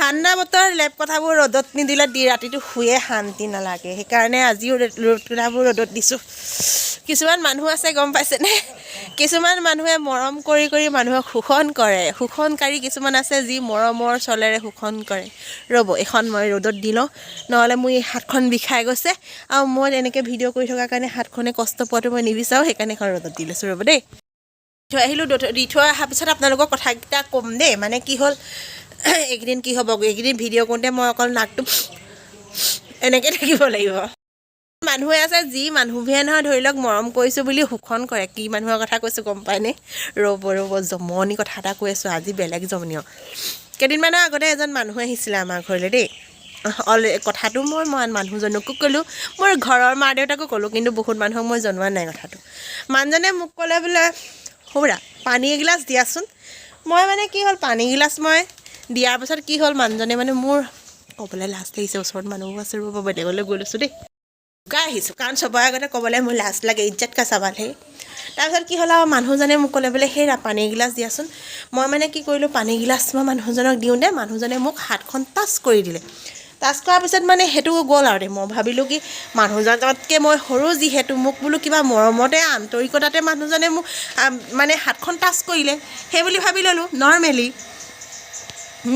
ঠাণ্ডা বতৰ লেপ কথাবোৰ ৰ'দত নিদিলে ৰাতিটো শুয়ে শান্তি নালাগে সেইকাৰণে আজিও ৰ'দ কথাবোৰ ৰ'দত দিছোঁ কিছুমান মানুহ আছে গম পাইছেনে কিছুমান মানুহে মৰম কৰি কৰি মানুহক শোষণ কৰে শোষণকাৰী কিছুমান আছে যি মৰমৰ চলেৰে শোষণ কৰে ৰ'ব এখন মই ৰ'দত দি লওঁ নহ'লে মোৰ এই হাতখন বিষাই গৈছে আৰু মই এনেকৈ ভিডিঅ' কৰি থকাৰ কাৰণে হাতখনে কষ্ট পোৱাটো মই নিবিচাৰোঁ সেইকাৰণে এখন ৰ'দত দি লৈছোঁ ৰ'ব দেই থৈ আহিলোঁ দি থৈ অহাৰ পিছত আপোনালোকক কথাকেইটা ক'ম দেই মানে কি হ'ল এইকেইদিন কি হ'ব এইকেইদিন ভিডিঅ' কৰোঁতে মই অকল নাকটো এনেকৈ থাকিব লাগিব মানুহে আছে যি মানুহবোৰে নহয় ধৰি লওক মৰম কৰিছোঁ বুলি শোষণ কৰে কি মানুহৰ কথা কৈছোঁ গম পায়নে ৰ'ব জমনি কথা এটা কৈ আছোঁ আজি বেলেগ জমনি কেইদিনমানৰ আগতে এজন মানুহ আহিছিলে আমাৰ ঘৰলৈ দেই কথাটো মই মানুহজনকো ক'লোঁ মোৰ ঘৰৰ মা দেউতাকো ক'লোঁ কিন্তু বহুত মানুহক মই জনোৱা নাই কথাটো মানুহজনে মোক ক'লে বোলে সৌৰা পানী এগিলাচ দিয়াচোন মই মানে কি হ'ল পানী গিলাচ মই দিয়াৰ পাছত কি হ'ল মানুহজনে মানে মোৰ ক'বলৈ লাজ লাগিছে ওচৰত মানুহবোৰ আছে ৰ'ব বেলেগলৈ গৈ লৈছোঁ দেই লুকাই আহিছোঁ কাৰণ চবৰে আগতে ক'বলৈ মোৰ লাজ লাগে ইজ্জত কা চাবাল সেই তাৰপিছত কি হ'ল আৰু মানুহজনে মোক ক'লে বোলে সেই পানী গিলাচ দিয়াচোন মই মানে কি কৰিলোঁ পানী গিলাচ মই মানুহজনক দিওঁতে মানুহজনে মোক হাতখন টাচ কৰি দিলে টাচ কৰাৰ পিছত মানে সেইটো গ'ল আৰু দেই মই ভাবিলোঁ কি মানুহজনতকৈ মই সৰু যিহেতু মোক বোলো কিবা মৰমতে আন্তৰিকতাতে মানুহজনে মোক মানে হাতখন টাচ কৰিলে সেই বুলি ভাবি ল'লোঁ নৰ্মেলি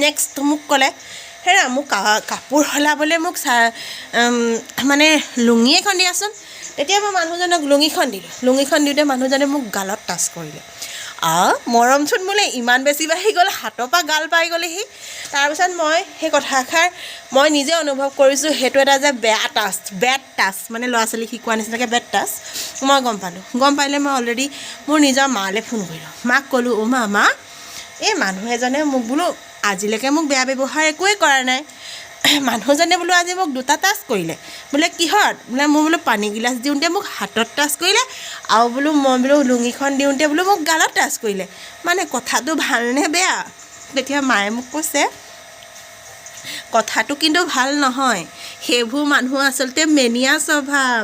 নেক্সট মোক ক'লে হেৰা মোক কাপোৰ সলাবলৈ মোক মানে লুঙি এখন দিয়াচোন তেতিয়া মই মানুহজনক লুঙিখন দিলোঁ লুঙিখন দিওঁতে মানুহজনে মোক গালত টাচ কৰিলে মৰমচোন মোলৈ ইমান বেছি বাঢ়ি গ'ল হাতৰ পৰা গাল পাই গ'লেহি তাৰপিছত মই সেই কথাষাৰ মই নিজে অনুভৱ কৰিছোঁ সেইটো এটা যে বেড টাচ মানে ল'ৰা ছোৱালীক শিকোৱা নিচিনাকৈ বেড টাচ মই গম পালে মই অলৰেডি মোৰ নিজৰ মালৈ ফোন কৰিলোঁ মাক ক'লোঁ মা এই মানুহ এজনে মোক বোলো আজিলৈকে মোক বেয়া ব্যৱহাৰ একোৱেই কৰা নাই মানুহজনে বোলো আজি মোক দুটা টাচ কৰিলে বোলে কিহত বোলে মই বোলো পানী গিলাচ দিওঁতে মোক হাতত টাচ কৰিলে আৰু বোলো মই বোলো লুঙিখন দিওঁতে বোলো মোক গালত টাচ কৰিলে মানে কথাটো ভালনে বেয়া তেতিয়া মায়ে মোক কৈছে কথাটো কিন্তু ভাল নহয় সেইবোৰ মানুহ আচলতে মেনিয়া স্বভাৱ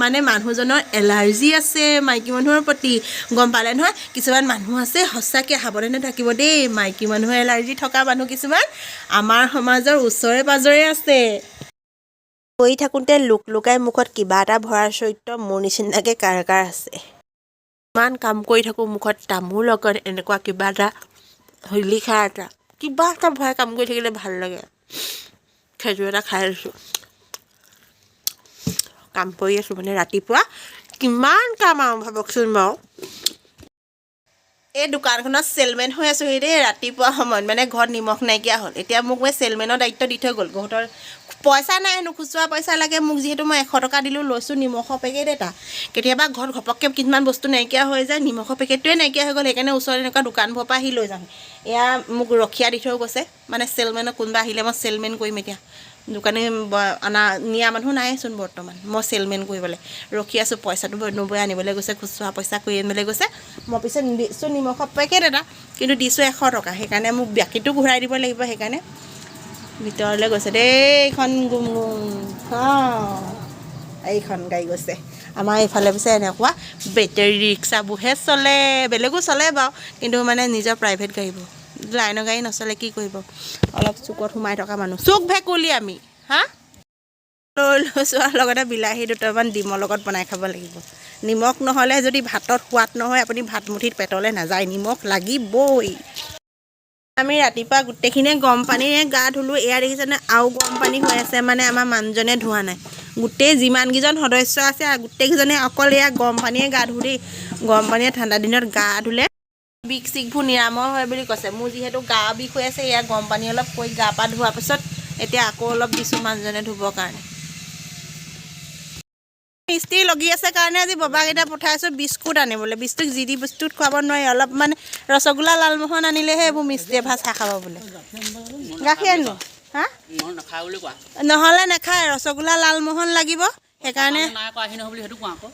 মানে মানুহজনৰ এলাৰ্জি আছে মাইকী মানুহৰ প্ৰতি গম পালে নহয় কিছুমান মানুহ আছে সঁচাকৈ সাৱধানে থাকিব দেই মাইকী মানুহৰ এলাৰ্জি থকা মানুহ কিছুমান আমাৰ সমাজৰ ওচৰে পাজৰে আছে কৰি থাকোঁতে লুকাই মুখত কিবা এটা ভৰাৰ চৰিত্ৰ মোৰ নিচিনাকৈ কাৰ আছে ইমান কাম কৰি থাকোঁ মুখত তামোল লগত এনেকুৱা কিবা এটা লিখা এটা কিবা এটা ভৰাই কাম কৰি থাকিলে ভাল লাগে খেজুৰ এটা খাই আছোঁ কাম কৰি আছোঁ মানে ৰাতিপুৱা কিমান কাম আৰু ভাবকচোন বাৰু এই দোকানখনত চেলমেন হৈ আছোঁ দেই ৰাতিপুৱা সময়ত মানে ঘৰত নিমখ নাইকিয়া হ'ল এতিয়া মোক মই চেলমেনৰ দায়িত্ব দি থৈ গ'ল ঘৰৰ পইচা নাই খুচুৰা পইচা লাগে মোক যিহেতু মই 100 টকা দিলোঁ লৈছোঁ নিমখৰ পেকেট এটা কেতিয়াবা ঘৰত ঘপককৈ কিছুমান বস্তু নাইকিয়া হৈ যায় নিমখৰ পেকেটটোৱে নাইকিয়া হৈ গ'ল সেইকাৰণে ওচৰত এনেকুৱা দোকানবোৰৰ পৰা আহি লৈ যাম এয়া মোক ৰখীয়া দি থৈ গৈছে মানে চেলমেনৰ কোনোবা আহিলে মই চেলমেন কৰিম এতিয়া দোকানী নিয়া মানুহ নাইচোন বৰ্তমান মই চেলমেন কৰিবলৈ ৰখি আছোঁ পইচাটো নবৈ আনিবলৈ গৈছে খুচুৰা পইচা কৰি আনিবলৈ গৈছে মই পিছত দিছোঁ নিমখৰ পেকেট এটা কিন্তু দিছোঁ 100 টকা সেইকাৰণে মোক বাকীটো ঘূৰাই দিব লাগিব সেইকাৰণে ভিতৰলৈ গৈছে দেই এইখন গুম এইখন গাড়ী গৈছে আমাৰ এইফালে পিছে এনেকুৱা বেটেৰী ৰিক্সাবোৰহে চলে বেলেগো চলে বাৰু কিন্তু মানে নিজৰ প্ৰাইভেট গাড়ীবোৰ লাইনৰ গাড়ী নচলে কি কৰিব অলপ চুকত সোমাই থকা মানুহ চুক ভেকুলি আমি লৈ লৈছোঁ আৰু লগতে বিলাহী দুটামান ডিমৰ লগত বনাই খাব লাগিব নিমখ নহ'লে যদি ভাতত সোৱাদ নহয় আপুনি ভাতমুঠিত পেটলৈ নাযায় নিমখ লাগিবই আমি ৰাতিপুৱা গোটেইখিনিয়ে গৰম পানীৰে গা ধুলোঁ এয়া দেখিছেনে আৰু গৰম পানী হৈ আছে মানে আমাৰ মানুহজনে ধোৱা নাই গোটেই যিমানকেইজন সদস্য আছে গোটেইকেইজনে অকল এয়া গৰম পানীয়ে গা ধুওঁ দেই গৰম পানীয়ে ঠাণ্ডা দিনত গা ধুলে বিষ চিকবোৰ নিৰাময় হয় বুলি কৈছে মোৰ যিহেতু গা বিষ হৈ আছে এয়া গৰম পানী অলপ কৰি গা পা ধোৱাৰ পিছত এতিয়া আকৌ অলপ দিছোঁ মানুহজনে ধুবৰ কাৰণে মিস্ত্ৰী লগি আছে কাৰণে আজি ববাকেইটা পঠাইছোঁ বিস্কুট আনিবলৈ বিস্কুট যি দি বিস্কুট খুৱাব নোৱাৰি অলপমান ৰসগোল্লা লালমোহন আনিলেহে এইবোৰ মিস্ত্ৰীয়ে ভাত চাহ খাব বোলে গাখীৰ আনিলোঁ নহ'লে নাখায় ৰসগোল্লা লালমোহন লাগিব সেইকাৰণে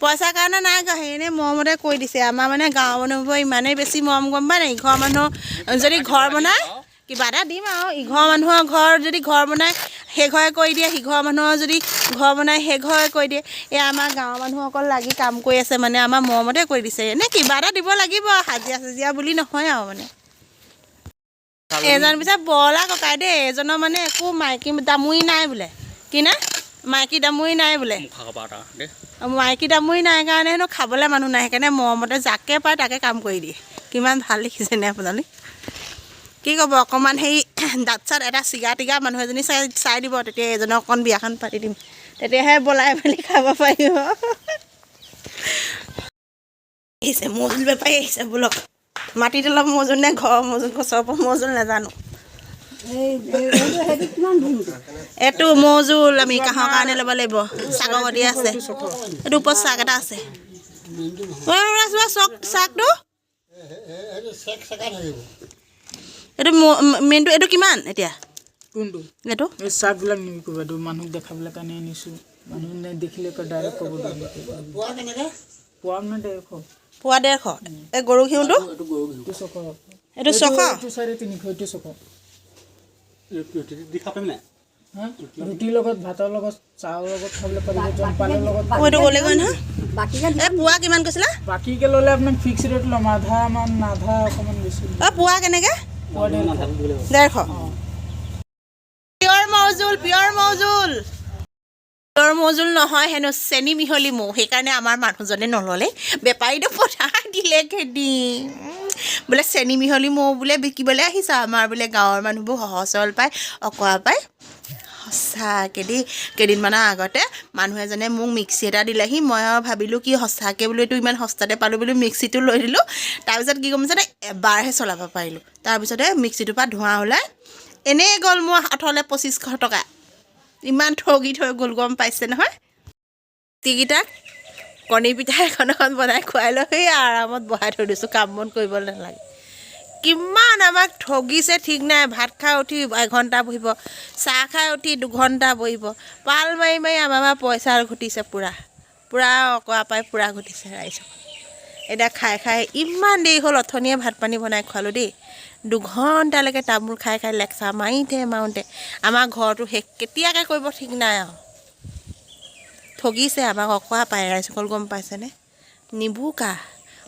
পইচাৰ কাৰণে নাই কোৱা এনেই মৰমতে কৈ দিছে আমাৰ মানে গাঁৱৰ মানুহবোৰে ইমানেই বেছি মৰম গম পায় নাই ইঘৰ মানুহ যদি ঘৰ বনায় কিবা এটা দিম আৰু ইঘৰ মানুহৰ ঘৰ যদি ঘৰ বনায় সেই ঘৰে কৰি দিয়ে সিঘৰ মানুহৰ যদি ঘৰ বনায় সেই ঘৰে কৰি দিয়ে এই আমাৰ গাঁৱৰ মানুহসকল লাগি কাম কৰি আছে মানে আমাৰ মৰমতে কৰি দিছে এনেই কিবা এটা দিব লাগিব হাজিৰা চাজিৰা বুলি নহয় আৰু মানে এজন পিছে বৰলা ককাই দেই এজনৰ মানে একো মাইকী দামুৰি নাই বোলে কি না মাইকী দামুৰি নাই বোলে মাইকী দামুৰি নাই কাৰণে হেনো খাবলৈ মানুহ নাই সেইকাৰণে মৰমতে যাকে পায় তাকে কাম কৰি দিয়ে কিমান ভাল দেখিছেনে আপোনালোকে কি ক'ব অকণমান সেই দাঁত চাত এটা চিগা টিগা মানুহ এজনী চাই দিব তেতিয়া এজনক অকণ বিয়াখন পাতি দিম তেতিয়াহে বলাই মেলি খাব পাৰিব আহিছে মৌজোল বেপাৰী আহিছে বোলক মাটিত অলপ মৌজোল নে ঘৰৰ মৌজোল গছৰ পৰা মৌজোল নাজানো এইটো মৌজোল আমি কাঁহৰ কাৰণে ল'ব লাগিব চাকৰ গতি আছে এইটো ওপৰত চাক এটা আছে চাকটো এইটো মেইনটো এইটো কিমান এতিয়া কোনটো এইটো এই চাকবিলাক নিবি ক'ব এইটো মানুহক দেখাবলৈ কাৰণে আনিছোঁ মানুহ দেখিলে ডাইৰেক্ট ক'ব পোৱা মানে 150 পোৱা 150 এই গৰু ঘিউটো এইটো 600 এইটো 600 এইটো 350 এইটো 600 ৰুটিৰ লগত ভাতৰ লগত চাহৰ লগত খাবলৈ পাৰিব জলপানৰ লগত মইতো গ'লে গৈ নহয় এই পোৱা কিমান কৈছিলা বাকীকে ল'লে আপোনাক ফিক্স ৰেট ল'ম আধা অকণমান বেছি পোৱা কেনেকৈ পোৱা 150 পিয়ৰ মৌজোল নহয় হেনো চেনি মিহলি মৌ সেইকাৰণে আমাৰ মানুহজনে নল'লে বেপাৰীটো পঠাই দিলে খেদি বোলে চেনি মিহলি মৌ বোলে বিকিবলৈ আহিছা আমাৰ বোলে গাঁৱৰ মানুহবোৰ সহজ সৰল পায় অকৰা পায় সঁচাকৈ দেই কেইদিনমানৰ আগতে মানুহ এজনে মোক মিক্সি এটা দিলেহি মই আৰু ভাবিলোঁ কি সঁচাকৈ বোলো এইটো ইমান সস্তাতে পালোঁ বুলি মিক্সিটো লৈ দিলোঁ তাৰপিছত কি ক'ম জানে এবাৰহে চলাব পাৰিলোঁ তাৰপিছতে মিক্সিটোৰ পৰা ধোঁৱা ওলাই এনেই গ'ল মোৰ হাতলৈ 2500 টকা ইমান ঠগি থৈ গ'ল গম পাইছে নহয় তিকিটাক কণী পিঠা এখন বনাই খুৱাই লৈ সেই আৰামত বহাই থৈ দিছোঁ কাম বন কৰিবলৈ নালাগে কিমান আমাক ঠগিছে ঠিক নাই ভাত খাই উঠি 1 ঘণ্টা বহিব চাহ খাই উঠি 2 ঘণ্টা বহিব পাল মাৰি মাৰি আমাৰ পইচা ঘটিছে পূৰা অকৰা পাই পূৰা ঘটিছে ৰাইজক এতিয়া খাই ইমান দেৰি হ'ল অথনিয়ে ভাত পানী বনাই খোৱালোঁ দেই 2 ঘণ্টালৈকে তামোল খাই লেকচাৰ মাৰোঁতে আমাৰ ঘৰটো শেষ কেতিয়াকৈ কৰিব ঠিক নাই আৰু ঠগিছে আমাক অকৰা পাই ৰাইজসকল গম পাইছেনে নিবুকা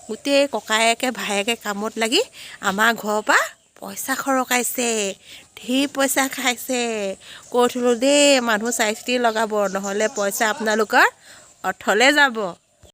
গোটেই ককায়েকে ভায়েকে কামত লাগি আমাৰ ঘৰৰ পৰা পইচা খৰকাইছে ধেৰ পইচা খাইছে কৈ থলোঁ দেই মানুহ চাই চিতি লগাব নহ'লে পইচা আপোনালোকৰ অথলে যাব